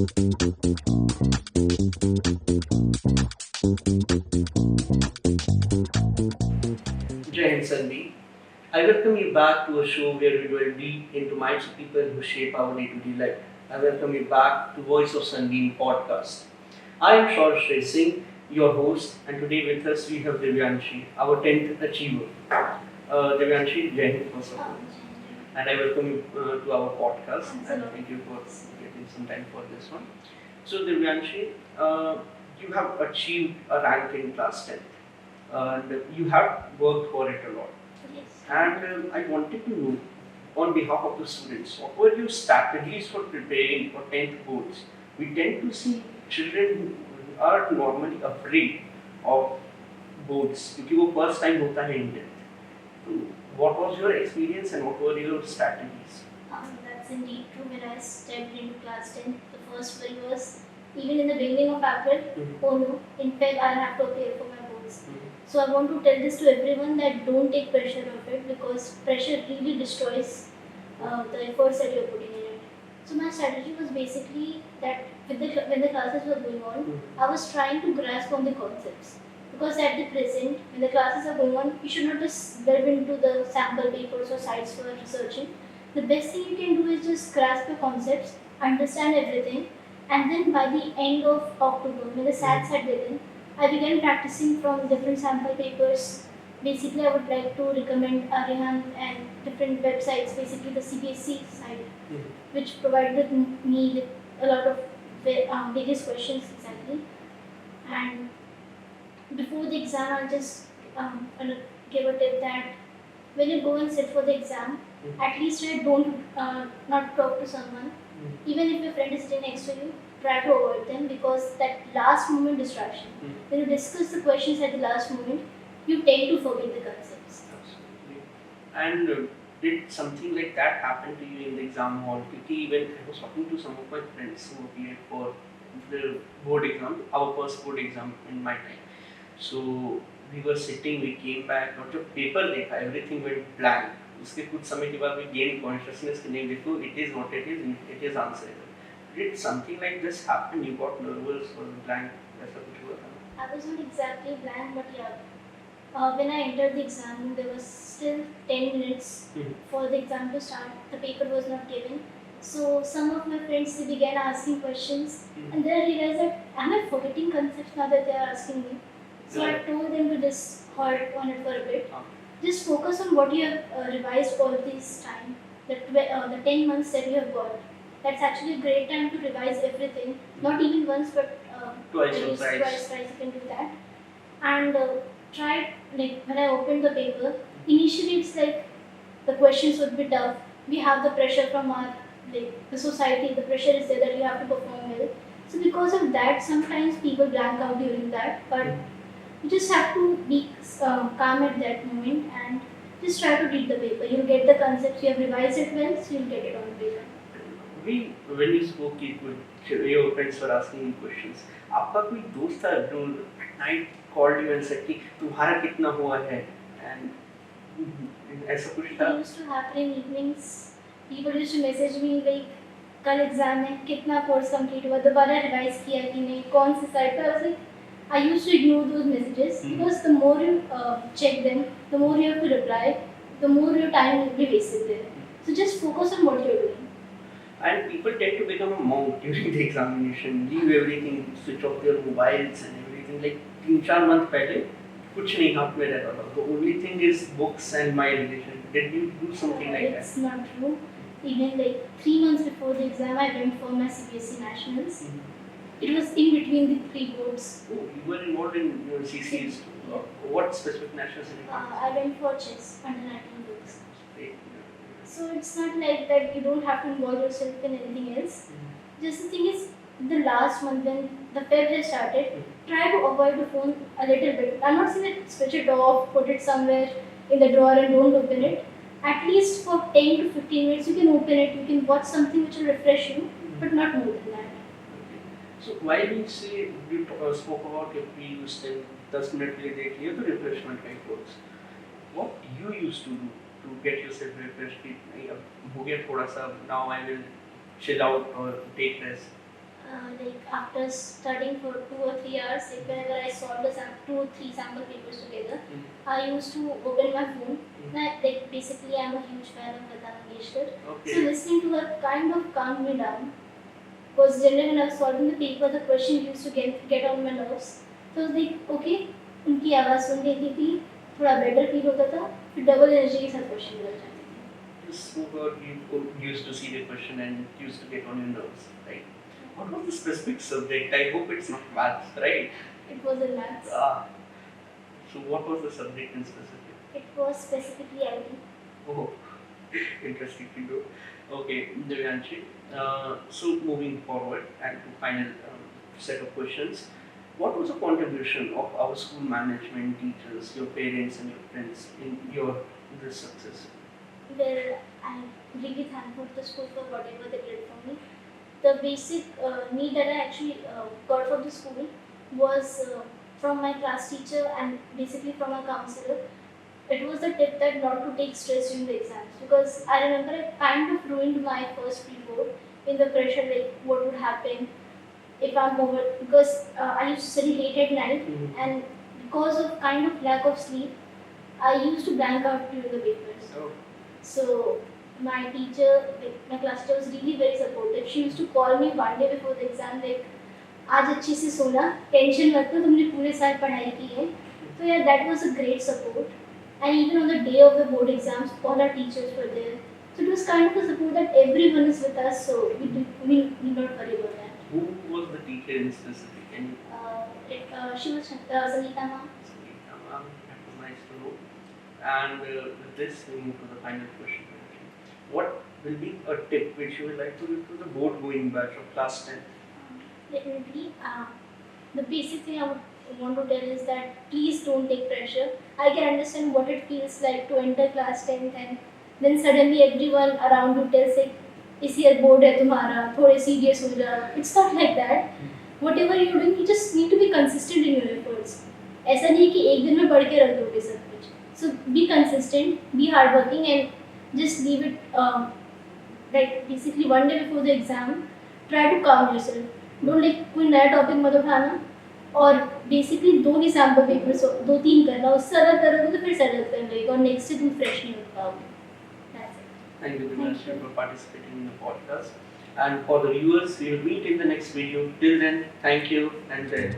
Jai Hind Sandeep. I welcome you back to a show where we delve deep into minds of people who shape our day-to-day life. I welcome you back to Voice of Sandeep podcast. I am Shorsh Singh, your host, and today with us we have Divyanshi, our 10th achiever. Divyanshi, Jai Hind first of all. And I welcome you to our podcast and thank you for getting some time for this one. So, Divyanshi, you have achieved a rank in class 10th and you have worked for it a lot. Yes. And I wanted to know, on behalf of the students, what were your strategies for preparing for 10th boards? We tend to see children who are normally afraid of boards क्योंकि वो first time होता है in 10th. So, what was your experience and what were your strategies? That's indeed true. When I stepped into class 10, the first worry was even in the beginning of April, oh no, in fact, I'll have to appear for my boards. So I want to tell this to everyone that don't take pressure of it because pressure really destroys the efforts that you're putting in it. So my strategy was basically that when the classes were going on, I was trying to grasp on the concepts. Because at the present, when the classes are going on, you should not just delve into the sample papers or sites for researching. The best thing you can do is just grasp the concepts, understand everything, and then by the end of October, when the SATs had begun, I began practicing from different sample papers. Basically, I would like to recommend Arihan and different websites, basically the CBSE site, which provided me with a lot of various questions exactly. And before the exam, I'll just give a tip that when you go and sit for the exam, at least don't not talk to someone. Even if your friend is sitting next to you, try to avoid them because that last moment distraction. When you discuss the questions at the last moment, you tend to forget the concepts. Absolutely. And did something like that happen to you in the exam hall? Because even I was talking to some of my friends who appeared for the board exam, our first board exam in my time. So we were sitting, we came back, और जब paper देखा everything went blank. उसके कुछ समय के बाद we gained consciousness कि नहीं देखो it is what it is answerable. Did something like this happen? You got nervous or blank? ऐसा कुछ हुआ था? I was not exactly blank, but yeah. When I entered the exam, there was still 10 minutes for the exam to start. The paper was not given. So some of my friends they began asking questions, and then I realized that am I forgetting concepts now that they are asking me? So I told them to just halt on it for a bit. Just focus on what you have revised all this time. The 10 months that you have got. That's actually a great time to revise everything. Not even once, but twice, thrice you can do that. And try like when I opened the paper. Initially, it's like the questions would be tough. We have the pressure from our the society. The pressure is there that you have to perform well. So because of that, sometimes people blank out during that, but you just have to be calm at that moment and just try to read the paper. You'll get the concepts, you have revised it well, so you'll get it on paper. When you spoke your friends were asking you questions, आपका कोई दोस्त था जो at night called you and said कि तुम्हारा कितना हुआ है and ऐसा कुछ था? It used to happen in evenings. People used to message me like कल एग्जाम है कितना कोर्स कंप्लीट हुआ दोबारा रिवाइज किया कि नहीं कौन सी साइड पे I used to ignore those messages because the more you check them, the more you have to reply, the more your time will be wasted there. So just focus on what you're doing. And people tend to become a monk during the examination, leave everything, switch off their mobiles and everything. Like 3-4 months पहले कुछ नहीं हाथ में रहता था. The only thing is books and my religion. Did you do something like that? It's not true. Even like 3 months before the exam, I went for my CBSE nationals. It was in between the 3 boards. Oh, you were involved in CCs. What specific national certificate? I went for chess under 19 books. Great. So it's not like that you don't have to involve yourself in anything else. Just the thing is, the last month when the Feb has started, try to avoid the phone a little bit. I'm not saying that switch it off, put it somewhere in the drawer and don't open it. At least for 10 to 15 minutes you can open it, you can watch something which will refresh you, but not more than that. So while we say we spoke about if we use 10 minutes के लिए देख लिया तो refreshment का एक course. What you used to do to get yourself refreshed? कि नहीं अब हो गया थोड़ा सा, now I will chill out or take rest. like after studying for 2 or 3 hours, like whenever I solved the 2 or 3 sample papers together, I used to open my phone. And like basically, I'm a huge fan of Lata Mangeshkar. Okay. So listening to her kind of calmed me down. Because generally when I was solving the paper, the question used to get on my nerves. So I was like, okay, उनकी आवाज़ सुन लेती थी, थोड़ा better feel होता था, फिर double energy के साथ क्वेश्चन कर जाती थी. You spoke about you used to see the question and it used to get on your nerves, right? What was the specific subject? I hope it's not maths, right? It was in maths. So what was the subject in specific? It was specifically IT. Oh, interesting to know. Okay, Divyanshi. So moving forward and to final set of questions, what was the contribution of our school management, teachers, your parents, and your friends in your this success? Well, I'm really thankful to the school for whatever they did for me. The basic need that I actually got from the school was from my class teacher and basically from a counselor. It was the tip that not to take stress during the exams, because I remember it kind of ruined my first pre-board in the pressure, like what would happen if I'm over, because I used to study late at night, and because of kind of lack of sleep, I used to blank out during the papers. Oh. So my teacher, like my class teacher, was really very supportive. She used to call me one day before the exam, like आज अच्छे से सोना, tension मत लो, तुमने पूरे साल पढ़ाई की है. So yeah, that was a great support. And even on the day of the board exams, all our teachers were there. So it was kind of a support that everyone is with us, so we need not worry about that. Who was the teacher in specific? Can you? She was Sangeeta ma'am. Sangeeta ma'am, that was nice to know. And with this, we move to the final question. What will be a tip which you would like to give to the board going batch of class 10? Definitely. The basic thing I would want to tell is that please don't take pressure. I can understand what it feels like to enter class 10th and then suddenly everyone around you tells like, इस year board है तुम्हारा, थोड़े serious हो जा. It's not like that. Whatever you're doing, you just need to be consistent in your efforts. ऐसा नहीं कि एक दिन में पढ़ के रख दोगे सब कुछ. So be consistent, be hardworking, and just leave it like basically one day before the exam, try to calm yourself. Don't like कोई नया टॉपिक मत उठाना, और बेसिकली 2 ही सैम्पल पेपर्स 2-3 करना, उससे अगर करोगे तो फिर सेटल कर लेगा और नेक्स्ट से तुम फ्रेश नहीं हो पाओगे. Thank you very much for participating in the podcast. And for the viewers, we will meet in the next video. Till then, thank you and Jai.